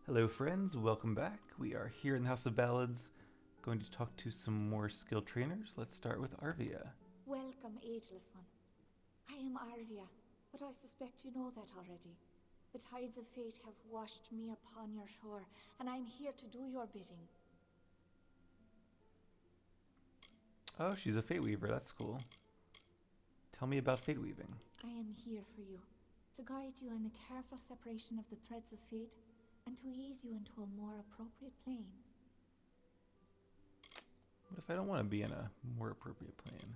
Hello friends, welcome back. We are here in the House of Ballads, going to talk to some more skilled trainers. Let's start with Arvia. Welcome, ageless one. I am Arvia, but I suspect you know that already. The tides of fate have washed me upon your shore, and I'm here to do your bidding. Oh, she's a Fate Weaver, that's cool. Tell me about Fate Weaving. I am here for you, to guide you in a careful separation of the threads of fate, and to ease you into a more appropriate plane. What if I don't want to be in a more appropriate plane?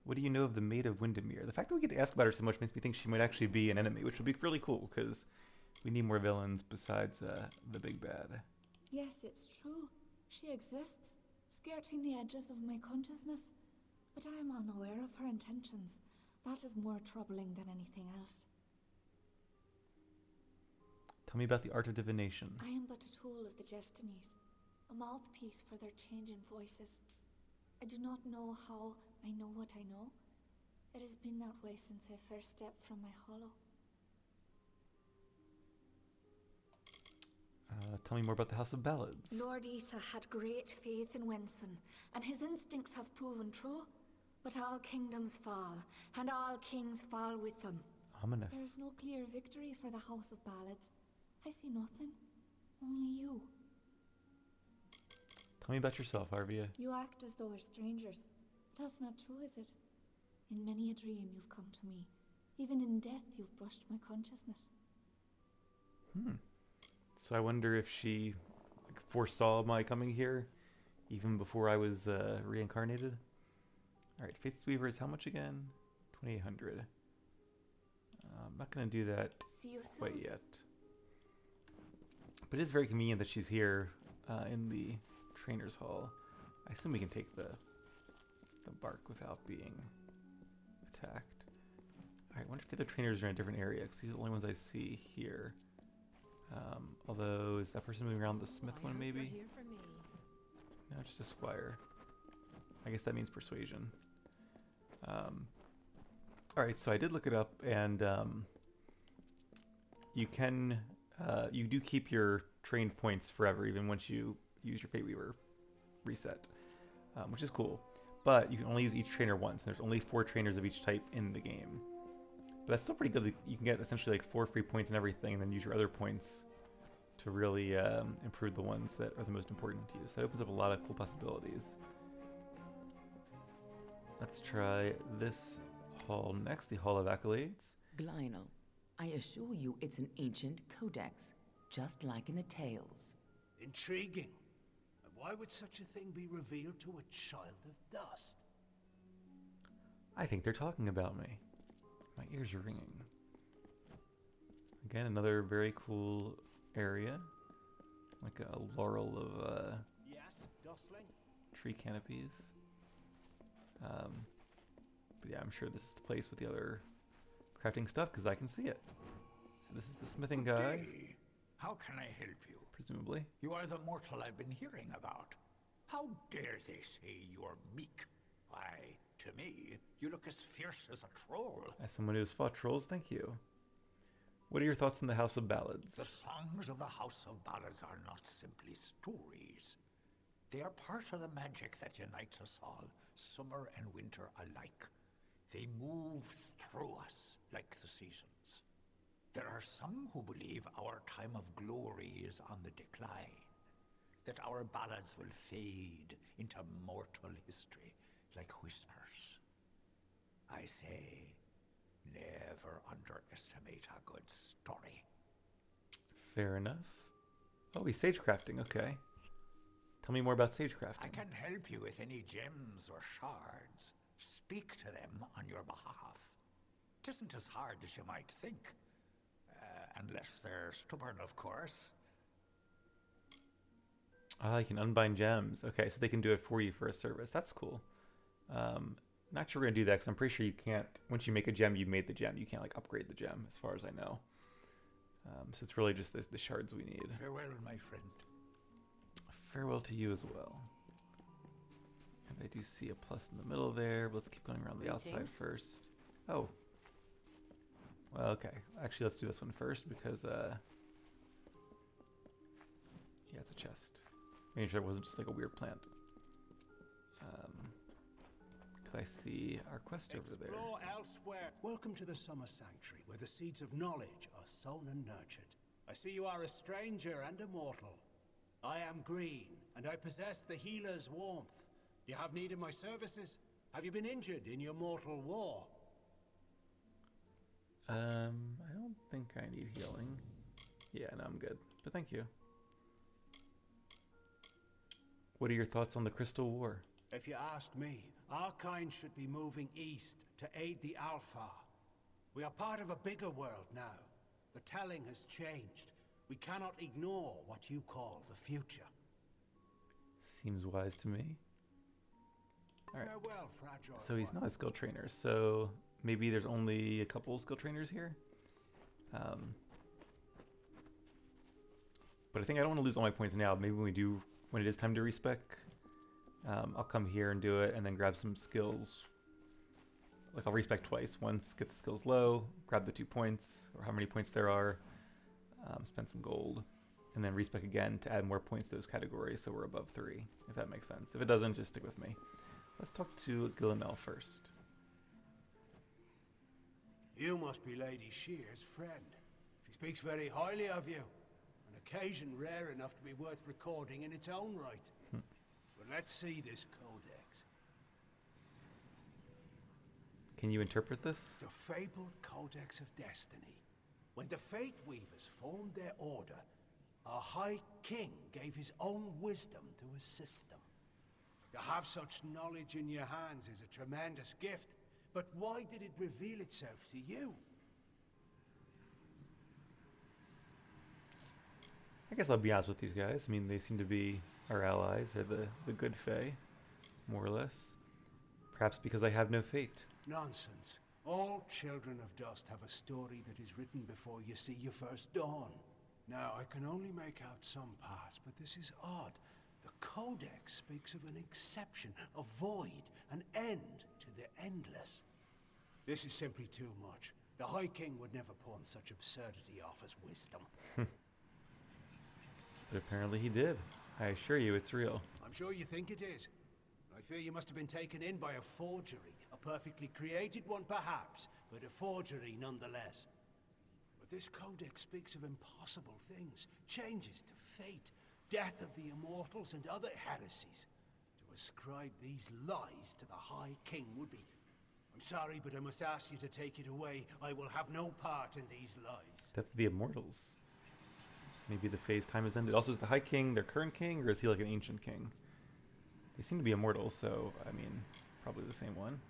What do you know of the Maid of Windermere? The fact that we get to ask about her so much makes me think she might actually be an enemy, which would be really cool, because we need more villains besides the big bad. Yes, it's true. She exists, skirting the edges of my consciousness, but I am unaware of her intentions. That is more troubling than anything else. Tell me about the art of divination. I am but a tool of the destinies, a mouthpiece for their changing voices. I do not know how I know what I know. It has been that way since I first stepped from my hollow. Tell me more about the House of Ballads. Lord Issa had great faith in Winson, and his instincts have proven true. But all kingdoms fall, and all kings fall with them. Ominous. There is no clear victory for the House of Ballads. I see nothing. Only you. Tell me about yourself, Arvia. You act as though we're strangers. That's not true, is it? In many a dream you've come to me. Even in death you've brushed my consciousness. So I wonder if she foresaw my coming here, even before I was reincarnated. Alright, Faith Weaver is how much again? 2,800. I'm not going to do that See you quite soon. yet. But it is very convenient that she's here in the trainer's hall. I assume we can take the bark without being attacked. Alright, I wonder if the other trainers are in a different area, because these are the only ones I see here. Although, is that person moving around the smith one maybe? No, just a squire. I guess that means persuasion. Alright, so I did look it up, and you can, you do keep your trained points forever, even once you use your Fate Weaver reset, which is cool. But you can only use each trainer once, and there's only 4 trainers of each type in the game. But that's still pretty good. You can get essentially like 4 free points and everything, and then use your other points to really improve the ones that are the most important to you. So that opens up a lot of cool possibilities. Let's try this hall next, the Hall of Accolades. Glynel, I assure you it's an ancient codex, just like in the tales. Intriguing. And why would such a thing be revealed to a child of dust? I think they're talking about me. My ears are ringing. Again, another very cool area. Like a laurel of Yes, Dustling? tree canopies. But yeah, I'm sure this is the place with the other crafting stuff, because I can see it. So this is the smithing guy, Hey, how can I help you? presumably. You are the mortal I've been hearing about. How dare they say you're meek? Why, to me, you look as fierce as a troll. As someone who has fought trolls, thank you. What are your thoughts on the House of Ballads? The songs of the House of Ballads are not simply stories. They are part of the magic that unites us all, summer and winter alike. They move through us like the seasons. There are some who believe our time of glory is on the decline, that our ballads will fade into mortal history like whispers. I say, never underestimate a good story. Fair enough. Oh, he's sage crafting, okay. Tell me more about sage crafting. I can help you with any gems or shards. Speak to them on your behalf. It isn't as hard as you might think. Unless they're stubborn, of course. Ah, you can unbind gems. Okay, so they can do it for you for a service. That's cool. Not sure we're gonna do that, because I'm pretty sure you can't, once you make a gem, you made the gem. You can't like upgrade the gem, as far as I know. So it's really just the shards we need. Farewell, my friend. Farewell to you as well. And I do see a plus in the middle there. But let's keep going around the outside Greetings. first. Oh. Well, okay. Actually, let's do this one first, because chest. Making sure it wasn't just like a weird plant. Cause I see our quest over there. Explore elsewhere. Welcome to the Summer Sanctuary, where the seeds of knowledge are sown and nurtured. I see you are a stranger and a mortal. I am green, and I possess the healer's warmth. Do you have need of my services? Have you been injured in your mortal war? I don't think I need healing. Yeah, no, I'm good. But thank you. What are your thoughts on the Crystal War? If you ask me, our kind should be moving east to aid the Alpha. We are part of a bigger world now. The telling has changed. We cannot ignore what you call the future. Seems wise to me. Alright. Farewell, fragile So he's one. not a skill trainer, so maybe there's only a couple skill trainers here. But I think I don't want to lose all my points now. Maybe when it is time to respec, I'll come here and do it and then grab some skills. Like I'll respec twice. Once get the skills low, grab the 2 points, or how many points there are, spend some gold, and then respec again to add more points to those categories so we're above 3, if that makes sense. If it doesn't, just stick with me. Let's talk to Gillinell first. You must be Lady Shear's friend. She speaks very highly of you. An occasion rare enough to be worth recording in its own right. But let's see this codex. Can you interpret this? The fabled Codex of Destiny. When the Fate Weavers formed their order, our High King gave his own wisdom to assist them. To have such knowledge in your hands is a tremendous gift, but why did it reveal itself to you? I guess I'll be honest with these guys. I mean, they seem to be our allies. They're the good Fae, more or less. Perhaps because I have no fate. Nonsense. All children of dust have a story that is written before you see your first dawn. Now, I can only make out some parts, but this is odd. The Codex speaks of an exception, a void, an end to the endless. This is simply too much. The High King would never pawn such absurdity off as wisdom. But apparently he did. I assure you it's real. I'm sure you think it is. I fear you must have been taken in by a forgery. A perfectly created one, perhaps, but a forgery nonetheless. But this codex speaks of impossible things, changes to fate, death of the immortals, and other heresies. To ascribe these lies to the High King would be... I'm sorry, but I must ask you to take it away. I will have no part in these lies. Death of the Immortals. Maybe the phase time has ended. Also, is the High King their current king, or is he like an ancient king? They seem to be immortal, so, I mean, probably the same one.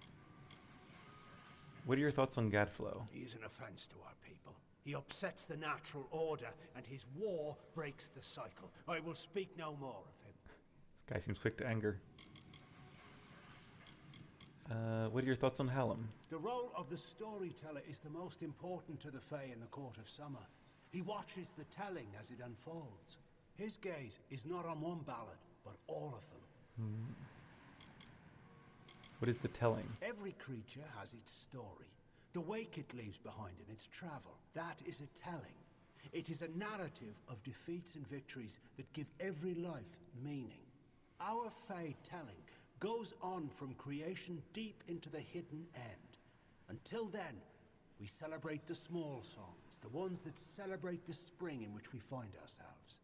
What are your thoughts on Gadflow? He is an offense to our people. He upsets the natural order, and his war breaks the cycle. I will speak no more of him. This guy seems quick to anger. What are your thoughts on Hallam? The role of the storyteller is the most important to the Fae in the Court of Summer. He watches the telling as it unfolds. His gaze is not on one ballad, but all of them. What is the telling? Every creature has its story. The wake it leaves behind in its travel. That is a telling. It is a narrative of defeats and victories that give every life meaning. Our Fae telling goes on from creation deep into the hidden end. Until then, we celebrate the small songs, the ones that celebrate the spring in which we find ourselves.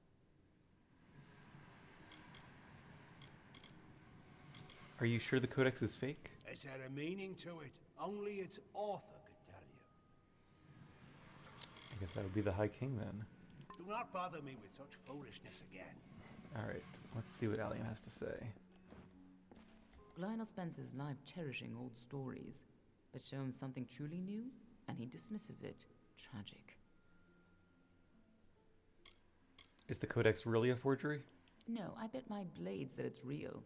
Are you sure the codex is fake? It's had a meaning to it. Only its author could tell you. I guess that would be the High King then. Do not bother me with such foolishness again. Alright, let's see what Alien has to say. Lionel spends his life cherishing old stories, but show him something truly new, and he dismisses it. Tragic. Is the codex really a forgery? No, I bet my blades that it's real.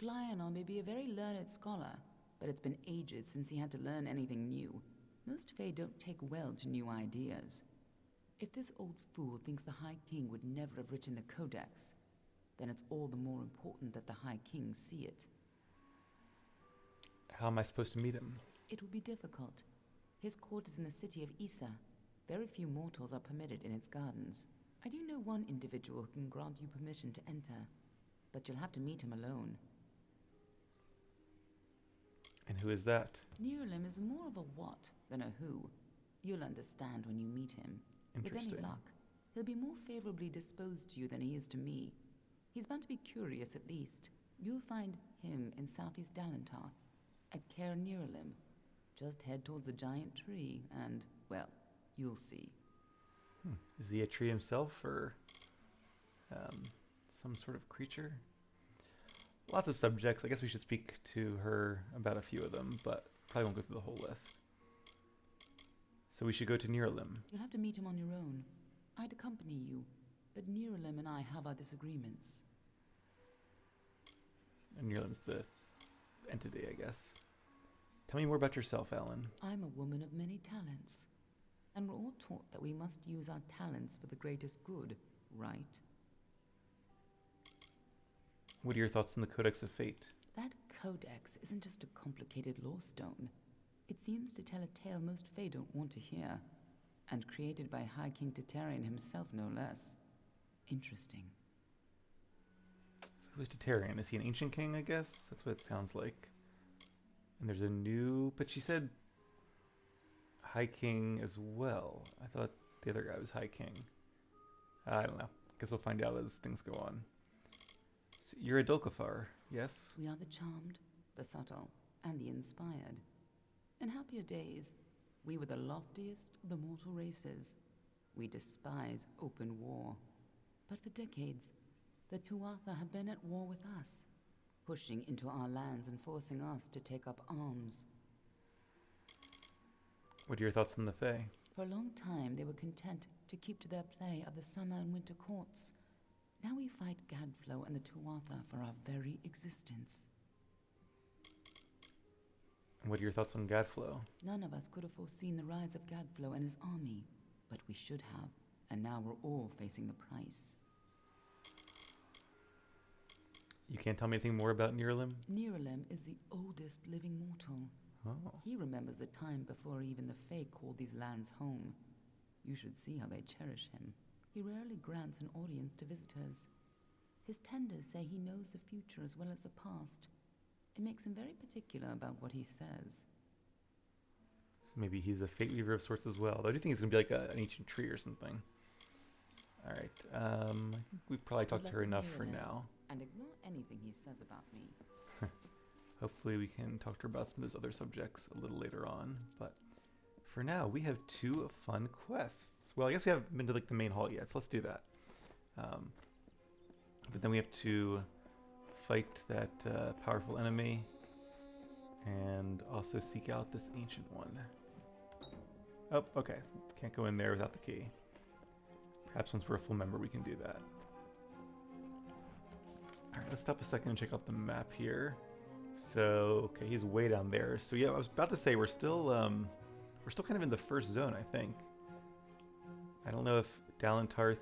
Lionel may be a very learned scholar, but it's been ages since he had to learn anything new. Most Fae don't take well to new ideas. If this old fool thinks the High King would never have written the Codex, then it's all the more important that the High King see it. How am I supposed to meet him? It will be difficult. His court is in the city of Issa. Very few mortals are permitted in its gardens. I do know one individual who can grant you permission to enter, but you'll have to meet him alone. And who is that? Neurlim is more of a what than a who. You'll understand when you meet him. With any Interesting. luck, he'll be more favorably disposed to you than he is to me. He's bound to be curious at least. You'll find him in southeast Dalantar, at Caer Neurlim. Just head towards the giant tree and, well, you'll see. Is he a tree himself, or some sort of creature? Lots of subjects. I guess we should speak to her about a few of them, but probably won't go through the whole list. So we should go to Neurlim. You'll have to meet him on your own. I'd accompany you, but Neurlim and I have our disagreements. And Neurlim's the entity, I guess. Tell me more about yourself, Alan. I'm a woman of many talents, and we're all taught that we must use our talents for the greatest good, right? What are your thoughts on the Codex of Fate? That codex isn't just a complicated law stone. It seems to tell a tale most Fae don't want to hear, and created by High King Tatarian himself, no less. Interesting. So who's Tatarian? Is he an ancient king, I guess? That's what it sounds like. And there's a new... But she said High King as well. I thought the other guy was High King. I don't know. Guess we'll find out as things go on. So you're a Dulcafar, yes? We are the charmed, the subtle, and the inspired. In happier days, we were the loftiest of the mortal races. We despise open war. But for decades, the Tuatha have been at war with us, pushing into our lands and forcing us to take up arms. What are your thoughts on the Fae? For a long time, they were content to keep to their play of the summer and winter courts. Now we fight Gadflow and the Tuatha for our very existence. And what are your thoughts on Gadflow? None of us could have foreseen the rise of Gadflow and his army, but we should have, and now we're all facing the price. You can't tell me anything more about Neurlim? Neurlim is the oldest living mortal. Oh. He remembers the time before even the Fae called these lands home. You should see how they cherish him. He rarely grants an audience to visitors. His tenders say he knows the future as well as the past. It makes him very particular about what he says. So maybe he's a fate weaver of sorts as well. Though I do think he's going to be like an ancient tree or something. All right. I think we've probably talked to her enough for now. And ignore anything he says about me. Hopefully we can talk to her about some of those other subjects a little later on. But for now, we have 2 fun quests. Well, I guess we haven't been to like the main hall yet, so let's do that. But then we have to fight that powerful enemy and also seek out this ancient one. Oh, okay. Can't go in there without the key. Perhaps once we're a full member, we can do that. All right, let's stop a second and check out the map here. So, okay, he's way down there. So yeah, I was about to say we're still kind of in the first zone, I think. I don't know if Dalantarth.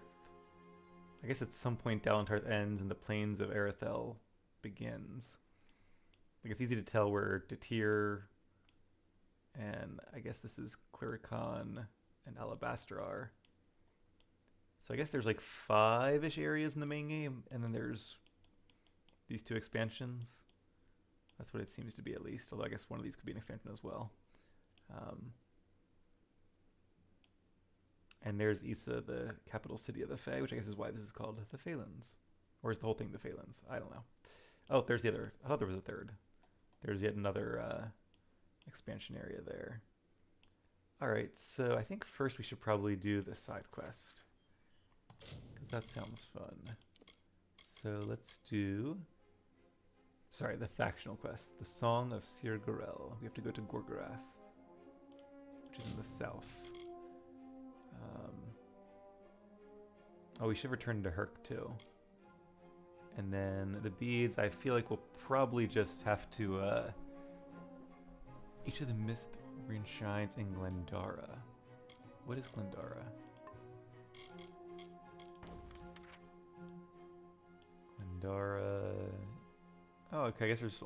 I guess at some point Dalantarth ends and the plains of Erethel begins. Like it's easy to tell where Datir and I guess this is Clyricon and Alabaster are. So I guess there's like 5-ish areas in the main game, and then there's these 2 expansions. That's what it seems to be, at least. Although I guess one of these could be an expansion as well. And there's Issa, the capital city of the Fae, which I guess is why this is called the Phalans. Or is the whole thing the Phalans? I don't know. Oh, there's the other. I thought there was a third. There's yet another expansion area there. All right, so I think first we should probably do the side quest, because that sounds fun. So let's do... Sorry, the factional quest. The Song of Sir Gorel. We have to go to Gorgorath, which is in the south. Oh, we should return to Herc too. And then the beads, I feel like we'll probably just have to... each of the mist rune shines in Glendara. What is Glendara? Glendara... Oh, okay, I guess there's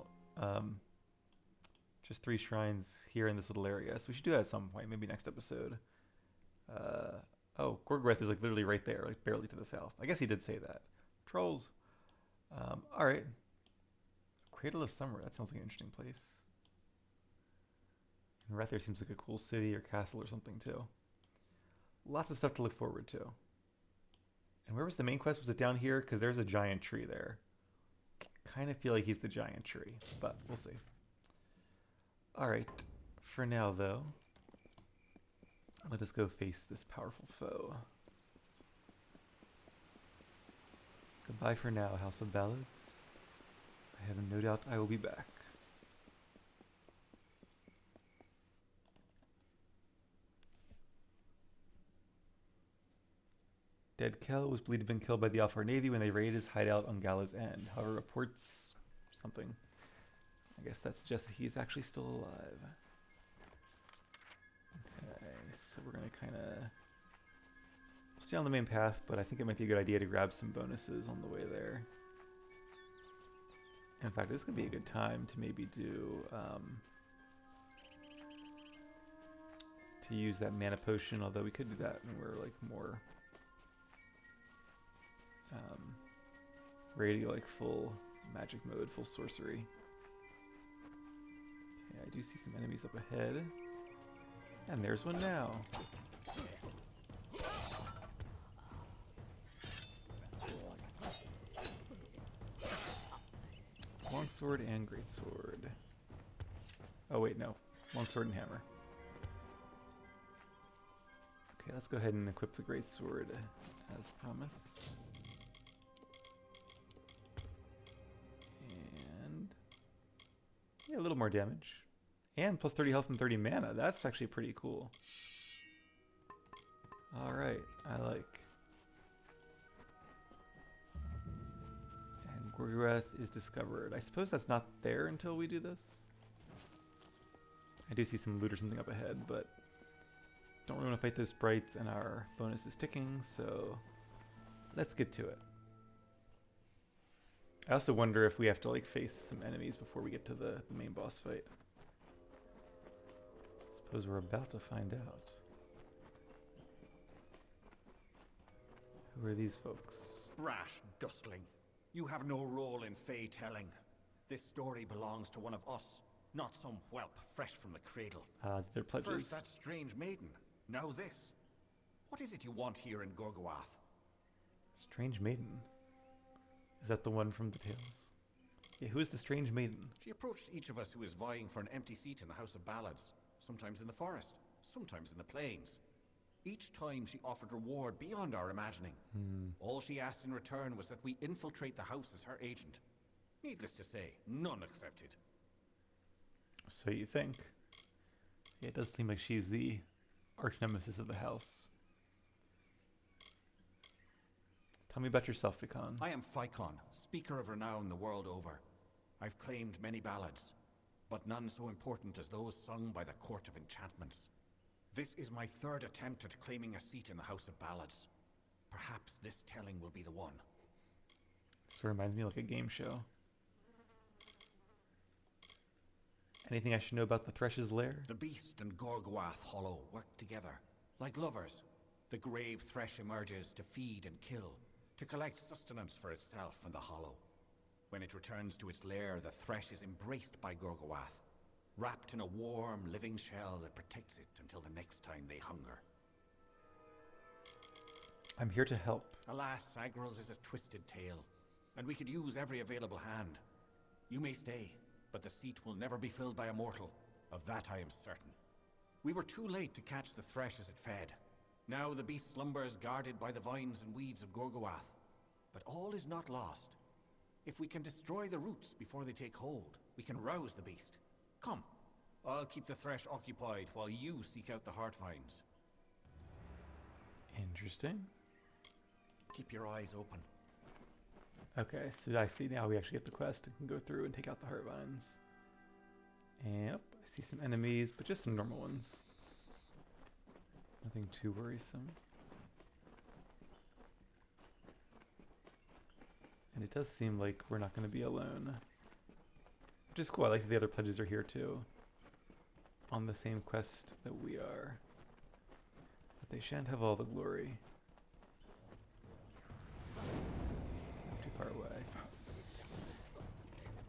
just 3 shrines here in this little area. So we should do that at some point, maybe next episode. Oh, Gorgoreth is like literally right there, like barely to the south. I guess he did say that. Trolls. All right. Cradle of Summer. That sounds like an interesting place. And Rathir seems like a cool city or castle or something too. Lots of stuff to look forward to. And where was the main quest? Was it down here? Because there's a giant tree there. Kind of feel like he's the giant tree, but we'll see. All right. For now, though, let us go face this powerful foe. Goodbye for now, House of Ballads. I have no doubt I will be back. Dead Kel was believed to have been killed by the Alpha Navy when they raided his hideout on Gala's End. However, reports something. I guess that suggests that he is actually still alive. Okay, so we're going to kind of stay on the main path, but I think it might be a good idea to grab some bonuses on the way there. In fact, this could be a good time to maybe do to use that mana potion, although we could do that when we're like more ready to go like full magic mode, full sorcery. Okay, I do see some enemies up ahead. And there's one now. Longsword and greatsword. Oh wait, no. Longsword and hammer. Okay, let's go ahead and equip the greatsword as promised. And yeah, a little more damage. And plus 30 health and 30 mana. That's actually pretty cool. Alright, I like. And Gorgoreth is discovered. I suppose that's not there until we do this. I do see some loot or something up ahead, but don't really want to fight those sprites, and our bonus is ticking, so let's get to it. I also wonder if we have to like face some enemies before we get to the main boss fight. Suppose we're about to find out. Who are these folks? Brash dustling. You have no role in fey telling. This story belongs to one of us, not some whelp fresh from the cradle. They're pledges. First that strange maiden, now this. What is it you want here in Gorgoreth? Strange maiden. Is that the one from the tales? Yeah, who is the strange maiden? She approached each of us who is vying for an empty seat in the House of Ballads, sometimes in the forest, sometimes in the plains. Each time she offered reward beyond our imagining. All she asked in return was that we infiltrate the house as her agent. Needless to say, none accepted. So you think? Yeah, it does seem like she's the arch nemesis of the house. Tell me about yourself, Vicon. I am Ficon, speaker of renown the world over. I've claimed many ballads, but none so important as those sung by the Court of Enchantments. This is my third attempt at claiming a seat in the House of Ballads. Perhaps this telling will be the one. This reminds me of like a game show. Anything I should know about the Thresh's lair? The Beast and Gorgoreth Hollow work together, like lovers. The grave Thresh emerges to feed and kill, to collect sustenance for itself and the Hollow. When it returns to its lair, the Thresh is embraced by Gorgoreth, wrapped in a warm, living shell that protects it until the next time they hunger. I'm here to help. Alas, Agrel's is a twisted tale, and we could use every available hand. You may stay, but the seat will never be filled by a mortal. Of that I am certain. We were too late to catch the Thresh as it fed. Now the beast slumbers guarded by the vines and weeds of Gorgoreth. But all is not lost. If we can destroy the roots before they take hold, we can rouse the beast. Come, I'll keep the Thresh occupied while you seek out the heart vines. Interesting. Keep your eyes open. Okay, so I see now we actually get the quest and can go through and take out the heart vines. And yep, I see some enemies, but just some normal ones. Nothing too worrisome. And it does seem like we're not going to be alone. Which is cool. I like that the other pledges are here too. On the same quest that we are. But they shan't have all the glory. Not too far away.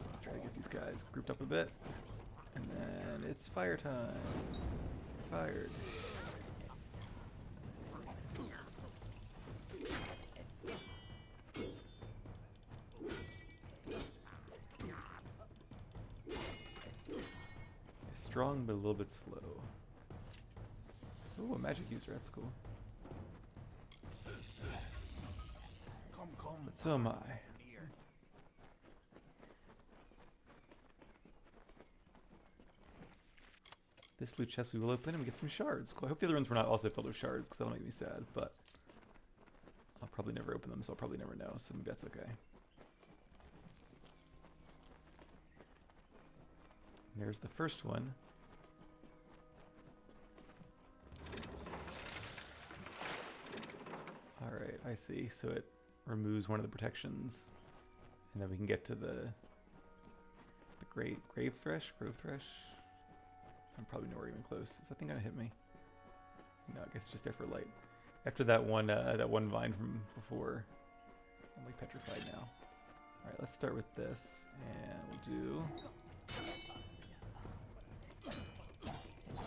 Let's try to get these guys grouped up a bit. And then it's fire time. Fired. Strong, but a little bit slow. Ooh, a magic user, that's cool. Come. But so am I. Near. This loot chest we will open and we get some shards. Cool. I hope the other ones were not also filled with shards, because that'll make me sad, but I'll probably never open them, so I'll probably never know, so maybe that's okay. There's the first one. Alright, I see. So it removes one of the protections. And then we can get to the Grove Thresh? I'm probably nowhere even close. Is that thing gonna hit me? No, I guess it's just there for light. After that one vine from before, I'm like petrified now. Alright, let's start with this, and we'll do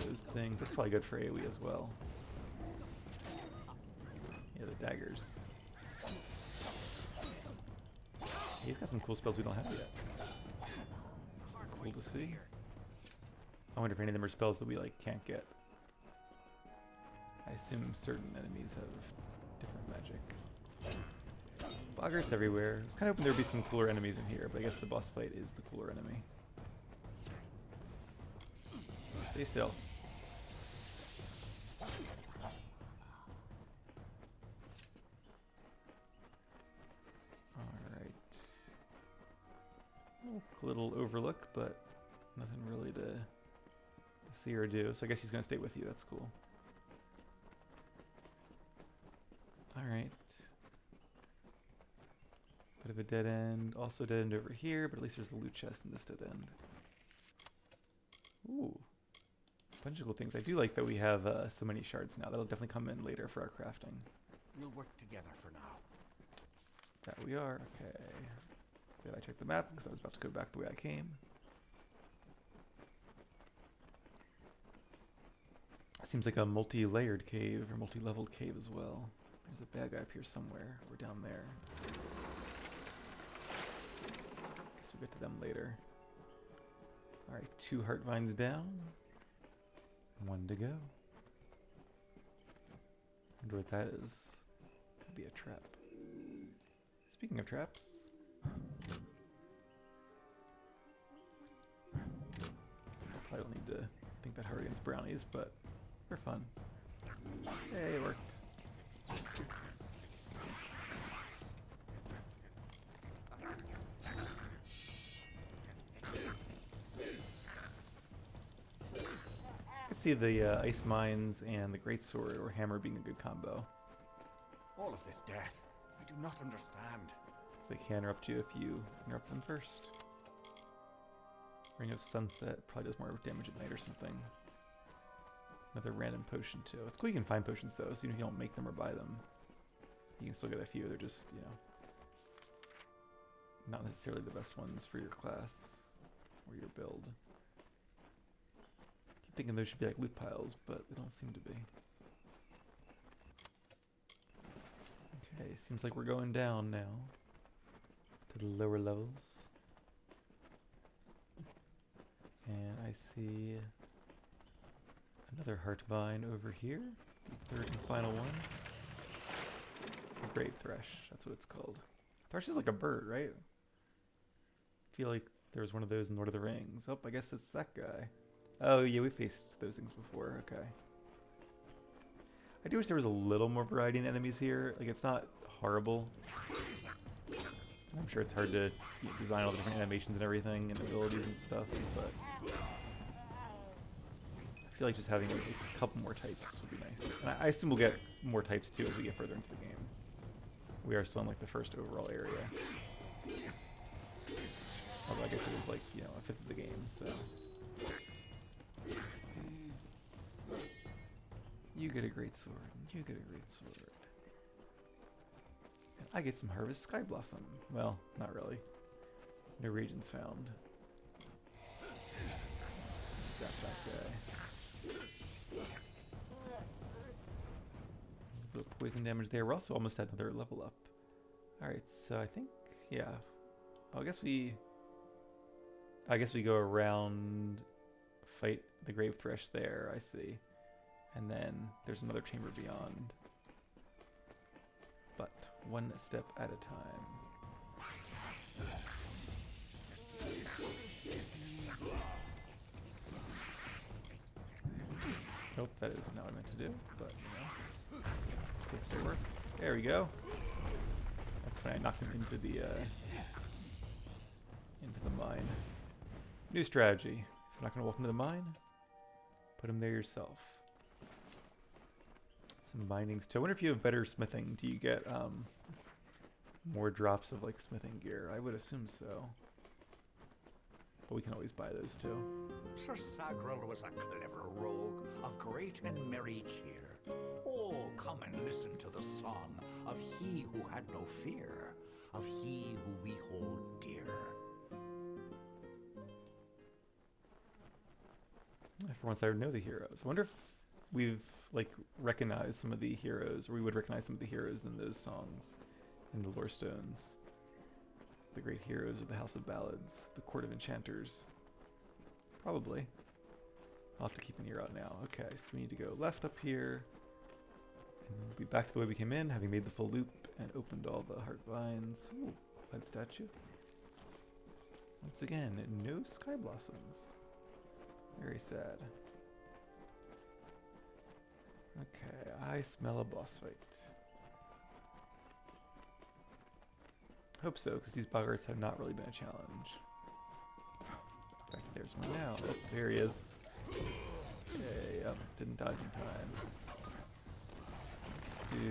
those things. That's probably good for AoE as well. Yeah, the daggers. He's got some cool spells we don't have yet. It's cool to see. I wonder if any of them are spells that we like can't get. I assume certain enemies have different magic. Boggarts everywhere. I was kind of hoping there would be some cooler enemies in here, but I guess the boss fight is the cooler enemy. Stay still. Alright. Little overlook, but nothing really to see or do. So I guess he's going to stay with you. That's cool. Alright. Bit of a dead end. Also dead end over here, but at least there's a loot chest in this dead end. Ooh. Bunch of cool things. I do like that we have so many shards now. That'll definitely come in later for our crafting. We'll work together for now. That we are. Okay. Good, I checked the map because I was about to go back the way I came. Seems like a multi-layered cave or multi-leveled cave as well. There's a bad guy up here somewhere. We're down there. Guess we'll get to them later. Alright, 2 heart vines down. 1 to go. Wonder what that is. Could be a trap. Speaking of traps. Probably don't need to think that hard against brownies, but they're fun. Hey, it worked. I can see the ice mines and the greatsword or hammer being a good combo. All of this death, I do not understand. Because they can interrupt you if you interrupt them first. Ring of Sunset probably does more damage at night or something. Another random potion too. It's cool you can find potions though, so even if you don't make them or buy them, you can still get a few. They're just, you know, not necessarily the best ones for your class or your build. Keep thinking those should be like loot piles, but they don't seem to be. Okay, seems like we're going down now to the lower levels. And I see another heart vine over here. The third and final one. The Grave Thresh, that's what it's called. Thresh is like a bird, right? I feel like there was one of those in Lord of the Rings. Oh, I guess it's that guy. Oh yeah, we faced those things before, okay. I do wish there was a little more variety in enemies here. Like, it's not horrible. I'm sure it's hard to design all the different animations and everything and abilities and stuff, but I feel like just having like a couple more types would be nice. And I assume we'll get more types too as we get further into the game. We are still in like the first overall area. Although I guess it was like, you know, a fifth of the game, so. You get a great sword. You get a great sword. And I get some Harvest Sky Blossom. Well, not really. No regions found. Zap that guy. A little poison damage there. We're also almost at another level up. Alright, so I think, yeah. Well, I guess we go around, fight the Grave Thresh there, I see. And then there's another chamber beyond. But one step at a time. Nope, that isn't what I meant to do, but you know, could still work. There we go. That's fine. I knocked him into the mine. New strategy. If you're not gonna walk into the mine, put him there yourself. Some bindings too. I wonder if you have better smithing. Do you get more drops of like smithing gear? I would assume so. But we can always buy those too. Sir Sagrel was a clever rogue of great and merry cheer. Oh, come and listen to the song of he who had no fear, of he who we hold dear. For once I know the heroes. I wonder if we've like recognized some of the heroes, or we would recognize some of the heroes in those songs in the lore stones. The great heroes of the House of Ballads, the Court of Enchanters. Probably. I'll have to keep an ear out now. Okay, so we need to go left up here. And we'll be back to the way we came in, having made the full loop and opened all the heart vines. Ooh, blood statue. Once again, no sky blossoms. Very sad. Okay, I smell a boss fight. Hope so, because these buggarts have not really been a challenge. Back to there's one now. Oh, there he is. Okay, yep, didn't dodge in time. Let's do...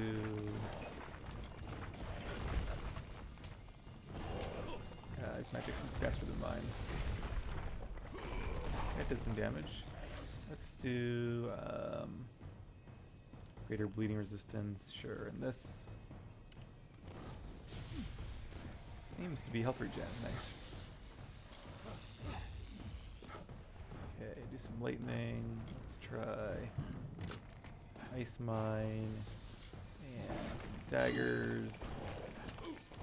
his magic seems faster than mine. That did some damage. Let's do greater bleeding resistance, sure, and this seems to be health regen, nice. Okay, do some lightning, let's try ice mine, and some daggers.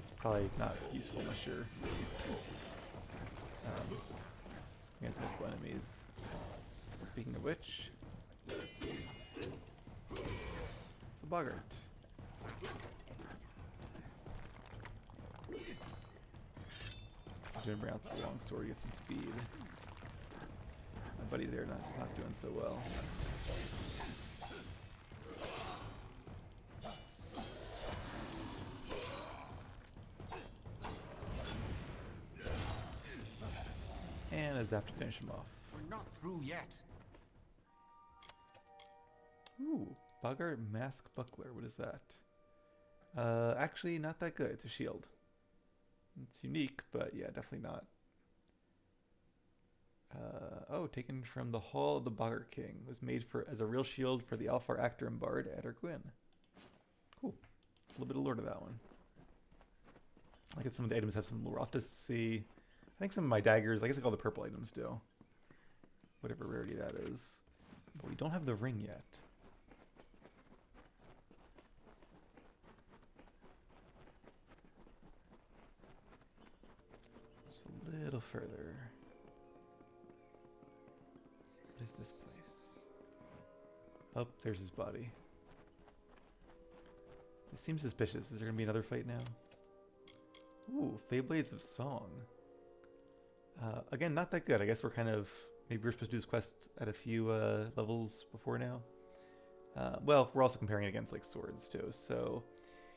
It's probably not useful unless you're against multiple enemies. Speaking of which, it's a boggart. Just gonna bring out the long sword, get some speed. My buddy there is not doing so well. And a zap to finish him off. We're not through yet. Ooh, Boggart Mask Buckler. What is that? Actually, not that good. It's a shield. It's unique, but yeah, definitely not. Oh, taken from the Hall of the Boggart King. Was made as a real shield for the Alfar actor and bard Eder Gwyn. Cool. A little bit of lore to that one. I guess some of the items have some lore. I'll have to see. I think some of my daggers, I guess like all the purple items do. Whatever rarity that is. But we don't have the ring yet. Just a little further. What is this place? Oh, there's his body. This seems suspicious. Is there going to be another fight now? Ooh, Feyblades of Song. Again, not that good. I guess we're kind of... Maybe we're supposed to do this quest at a few levels before now. Well, we're also comparing it against like swords too. So,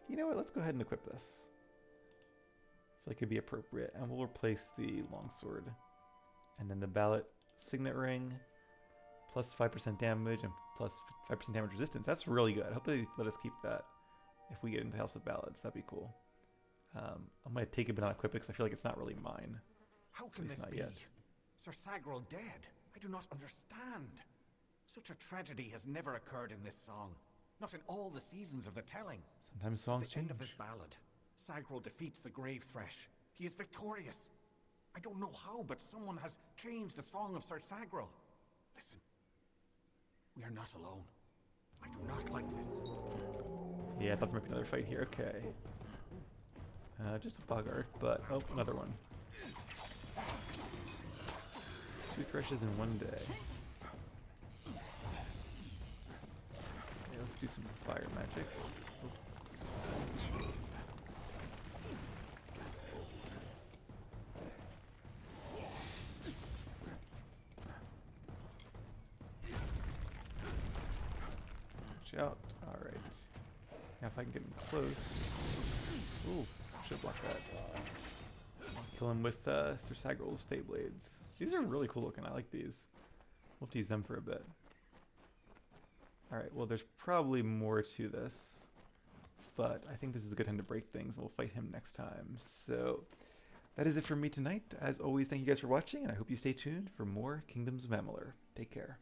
you know what? Let's go ahead and equip this. I feel like it'd be appropriate. And we'll replace the longsword. And then the ballot signet ring. Plus 5% damage and plus 5% damage resistance. That's really good. I hope they let us keep that if we get into House of Ballads. That'd be cool. I'm going to take it but not equip it because I feel like it's not really mine. How can this not be? yet. Sir Sagrel dead? I do not understand. Such a tragedy has never occurred in this song. Not in all the seasons of the telling. Sometimes songs At the change. end of this ballad, Sagrel defeats the grave Thresh. He is victorious. I don't know how, but someone has changed the song of Sir Sagrel. Listen. We are not alone. I do not like this. Yeah, I thought there might be another fight here. Okay. Just a boggart, but oh, another one. 2 Threshes in one day. Okay, let's do some fire magic. Watch out. Alright. Now if I can get him close. Ooh, should block that. Kill him with Sir Sagrel's Fey Blades. These are really cool looking. I like these. We'll have to use them for a bit. Alright, well there's probably more to this. But I think this is a good time to break things, and we'll fight him next time. So that is it from me tonight. As always, thank you guys for watching, and I hope you stay tuned for more Kingdoms of Amalur. Take care.